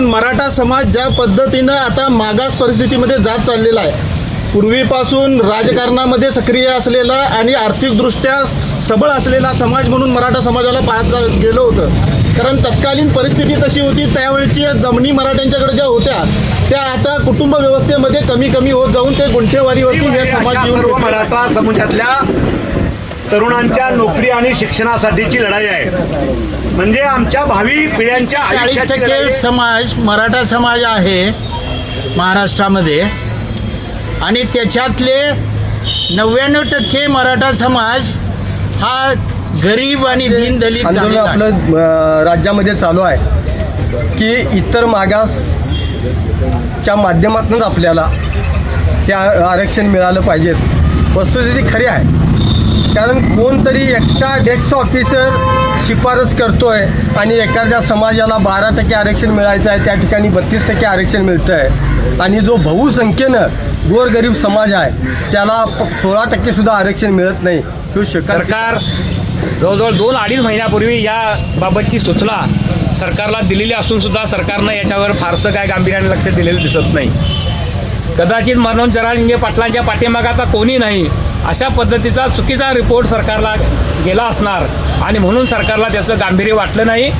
पण मराठा समाज ज्या पद्धतीनं आता मागास परिस्थितीमध्ये जात चाललेला आहे, पूर्वीपासून राजकारणामध्ये सक्रिय असलेला आणि आर्थिकदृष्ट्या सबळ असलेला समाज म्हणून मराठा समाजाला पाहत गेलं होतं. कारण तत्कालीन परिस्थिती तशी होती, त्यावेळची जमिनी मराठ्यांच्याकडे ज्या होत्या त्या आता कुटुंब व्यवस्थेमध्ये कमी कमी होत जाऊन ते गुंठेवारीवरती हे समाज जीवन मराठा समाजातल्या तरुणांच्या नोकरी आणि शिक्षणासाठीची लढाई आहे. म्हणजे आमच्या भावी पिढ्यांच्या 40% समाज मराठा समाज आहे महाराष्ट्रामध्ये आणि त्याच्यातले 99% मराठा समाज हा गरीब आणि दीनदलित आंदोलन आपलं राज्यामध्ये चालू आहे की इतर मागासच्या माध्यमातूनच आपल्याला हे आरक्षण मिळालं पाहिजेत. वस्तुस्थिती खरी आहे, कारण कोणतरी एकटा डेस्क ऑफिसर शिफारस करतोय आणि एखाद्या समाजाला 12% आरक्षण मिळायचं आहे, त्या ठिकाणी 32% आरक्षण मिळतं आहे आणि जो बहुसंख्येनं गोरगरीब समाज आहे त्याला 16% सुद्धा आरक्षण मिळत नाही. सरकार जवळजवळ 2-2.5 महिन्यापूर्वी या बाबतची सूचना सरकारला दिलेली असून सुद्धा सरकारनं याच्यावर फारसं काय गांभीर्याने लक्ष दिलेलं दिसत नाही. कदाचित मनोज जरांगे पाटलांच्या पाठीमागे आता कोणी नाही अशा पद्धतीचा चुकीचा रिपोर्ट सरकारला गेला असणार आणि म्हणून सरकारला त्याचं गांभीर्य वाटलं नाही.